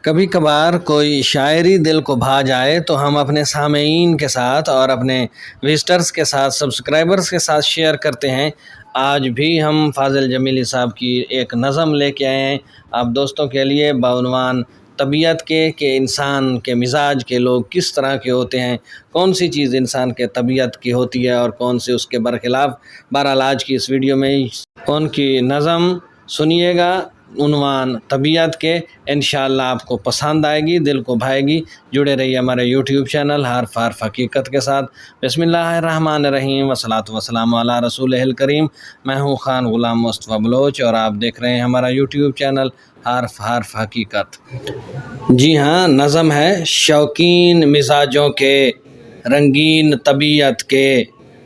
کبھی کبھار کوئی شاعری دل کو بھا جائے تو ہم اپنے سامعین کے ساتھ اور اپنے وزٹرز کے ساتھ سبسکرائبرز کے ساتھ شیئر کرتے ہیں۔ آج بھی ہم فاضل جمیلی صاحب کی ایک نظم لے کے آئے ہیں آپ دوستوں کے لیے بعنوان طبیعت کے، کہ انسان کے مزاج کے لوگ کس طرح کے ہوتے ہیں، کون سی چیز انسان کے طبیعت کی ہوتی ہے اور کون سے اس کے برخلاف۔ بہرحال آج کی اس ویڈیو میں ان کی نظم سنیے گا، عنوان طبیعت کے، انشاءاللہ آپ کو پسند آئے گی، دل کو بھائے گی۔ جڑے رہیے ہمارے یوٹیوب چینل حرف حرف حقیقت کے ساتھ۔ بسم اللہ الرحمن الرحیم، والصلاۃ والسلام علی رسول الکریم۔ میں ہوں خان غلام مصطفیٰ بلوچ اور آپ دیکھ رہے ہیں ہمارا یوٹیوب چینل حرف حرف حقیقت۔ جی ہاں، نظم ہے شوقین مزاجوں کے، رنگین طبیعت کے،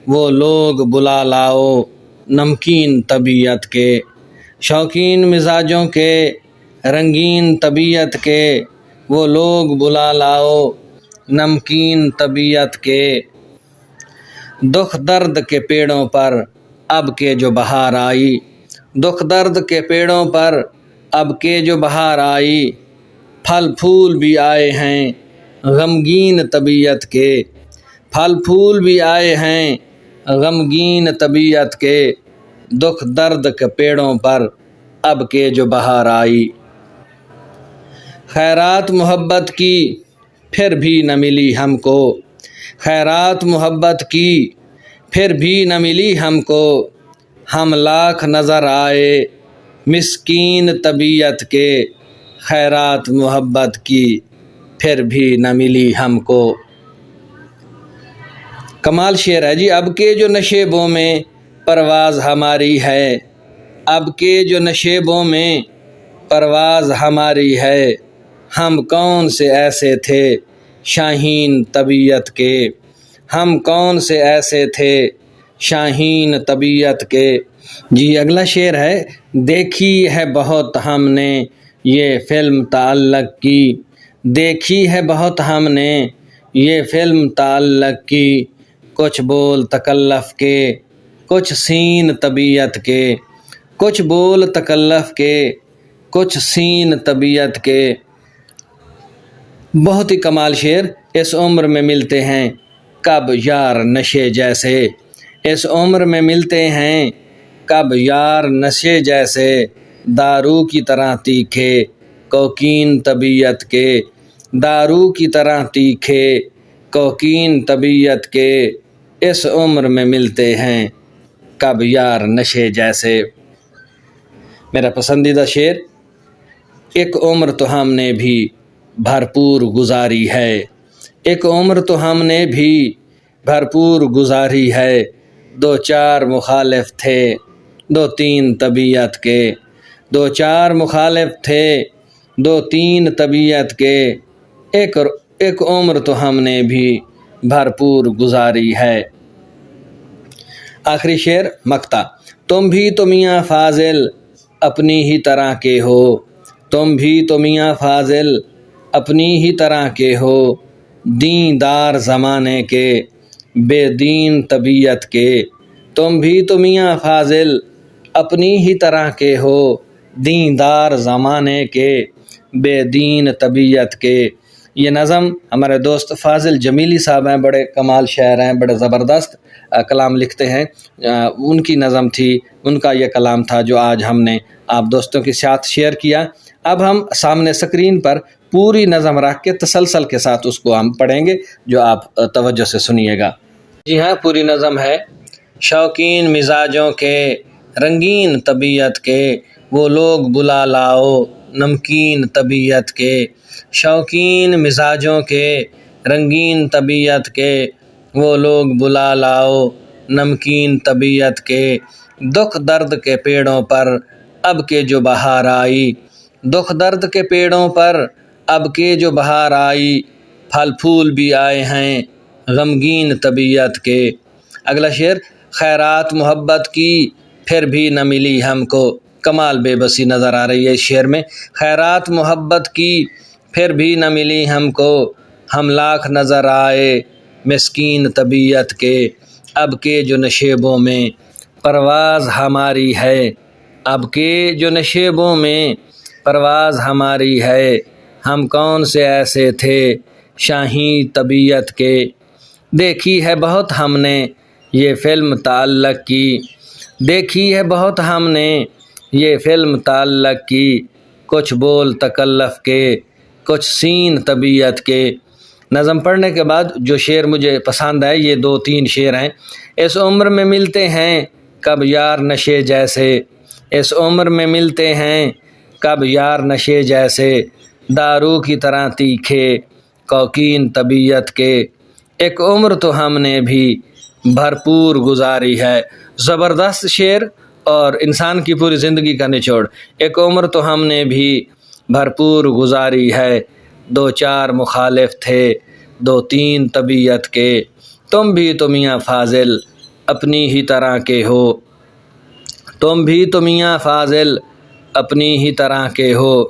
وہ لوگ بلا لاؤ نمکین طبیعت کے۔ شوقین مزاجوں کے، رنگین طبیعت کے، وہ لوگ بلا لاؤ نمکین طبیعت کے۔ دکھ درد کے پیڑوں پر اب کے جو بہار آئی، دکھ درد کے پیڑوں پر اب کے جو بہار آئی، پھل پھول بھی آئے ہیں غمگین طبیعت کے، پھل پھول بھی آئے ہیں غمگین طبیعت کے۔ دکھ درد کے پیڑوں پر اب کے جو بہار آئی، خیرات محبت کی پھر بھی نہ ملی ہم کو، خیرات محبت کی پھر بھی نہ ملی ہم کو، ہم لاکھ نظر آئے مسکین طبیعت کے، خیرات محبت کی پھر بھی نہ ملی ہم کو۔ کمال شعر ہے جی۔ اب کے جو نشیبوں میں پرواز ہماری ہے، اب کے جو نشیبوں میں پرواز ہماری ہے، ہم کون سے ایسے تھے شاہین طبیعت کے، ہم کون سے ایسے تھے شاہین طبیعت کے۔ جی اگلا شعر ہے، دیکھی ہے بہت ہم نے یہ فلم تعلق کی، دیکھی ہے بہت ہم نے یہ فلم تعلق کی، کچھ بول تکلف کے کچھ سین طبیعت کے، کچھ بول تکلف کے کچھ سین طبیعت کے۔ بہت ہی کمال شعر۔ اس عمر میں ملتے ہیں کب یار نشے جیسے، اس عمر میں ملتے ہیں کب یار نشے جیسے، دارو کی طرح تیکھے کوکین طبیعت کے، دارو کی طرح تیکھے کوکین طبیعت کے، اس عمر میں ملتے ہیں کب یار نشے جیسے۔ میرا پسندیدہ شعر، ایک عمر تو ہم نے بھی بھرپور گزاری ہے، ایک عمر تو ہم نے بھی بھرپور گزاری ہے، دو چار مخالف تھے دو تین طبیعت کے، دو چار مخالف تھے دو تین طبیعت کے، ایک عمر تو ہم نے بھی بھرپور گزاری ہے۔ آخری شعر، مقطع، تم بھی تو میاں فاضل اپنی ہی طرح کے ہو، تم بھی تو میاں فاضل اپنی ہی طرح کے ہو، دین دار زمانے کے بے دین طبیعت کے، تم بھی تو میاں فاضل اپنی ہی طرح کے ہو، دین دار زمانے کے بے دین طبیعت کے۔ یہ نظم ہمارے دوست فاضل جمیلی صاحب ہیں، بڑے کمال شاعر ہیں، بڑے زبردست کلام لکھتے ہیں، ان کی نظم تھی، ان کا یہ کلام تھا جو آج ہم نے آپ دوستوں کے ساتھ شیئر کیا۔ اب ہم سامنے سکرین پر پوری نظم رکھ کے تسلسل کے ساتھ اس کو ہم پڑھیں گے، جو آپ توجہ سے سنیے گا۔ جی ہاں، پوری نظم ہے، شوقین مزاجوں کے، رنگین طبیعت کے، وہ لوگ بلا لاؤ نمکین طبیعت کے، شوقین مزاجوں کے، رنگین طبیعت کے، وہ لوگ بلا لاؤ نمکین طبیعت کے، دکھ درد کے پیڑوں پر اب کے جو بہار آئی، دکھ درد کے پیڑوں پر اب کے جو بہار آئی، پھل پھول بھی آئے ہیں غمگین طبیعت کے۔ اگلا شعر، خیرات محبت کی پھر بھی نہ ملی ہم کو، کمال بے بسی نظر آ رہی ہے اس شعر میں۔ خیرات محبت کی پھر بھی نہ ملی ہم کو، ہم لاکھ نظر آئے مسکین طبیعت کے، اب کے جو نشیبوں میں پرواز ہماری ہے، اب کے جو نشیبوں میں پرواز ہماری ہے، ہم کون سے ایسے تھے شاہین طبیعت کے، دیکھی ہے بہت ہم نے یہ فلم تعلق کی، دیکھی ہے بہت ہم نے یہ فلم تعلق کی، کچھ بول تکلف کے کچھ سین طبیعت کے۔ نظم پڑھنے کے بعد جو شعر مجھے پسند ہے یہ 2-3 شعر ہیں۔ اس عمر میں ملتے ہیں کب یار نشے جیسے، اس عمر میں ملتے ہیں کب یار نشے جیسے، دارو کی طرح تیکھے کوکین طبیعت کے، ایک عمر تو ہم نے بھی بھرپور گزاری ہے۔ زبردست شعر اور انسان کی پوری زندگی کا نچوڑ۔ ایک عمر تو ہم نے بھی بھرپور گزاری ہے، 2-4 مخالف تھے 2-3 طبیعت کے، تم بھی تو میاں فاضل اپنی ہی طرح کے ہو، تم بھی تو میاں فاضل اپنی ہی طرح کے ہو،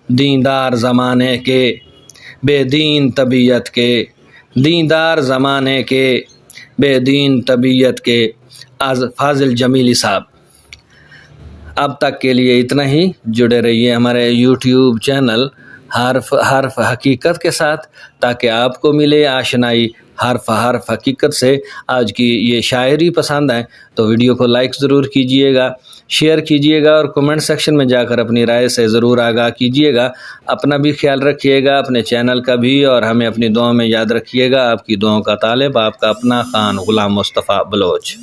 دیندار زمانے کے بے دین طبیعت کے، دیندار زمانے کے بے دین طبیعت کے۔ از فاضل جمیلی صاحب۔ اب تک کے لیے اتنا ہی، جڑے رہیے ہمارے یوٹیوب چینل حرف حقیقت کے ساتھ تاکہ آپ کو ملے آشنائی حرف حقیقت سے۔ آج کی یہ شاعری پسند ہے تو ویڈیو کو لائک ضرور کیجئے گا، شیئر کیجئے گا اور کمنٹ سیکشن میں جا کر اپنی رائے سے ضرور آگاہ کیجئے گا۔ اپنا بھی خیال رکھیے گا، اپنے چینل کا بھی، اور ہمیں اپنی دعاؤں میں یاد رکھیے گا۔ آپ کی دعاؤں کا طالب آپ کا اپنا خان غلام مصطفیٰ بلوچ۔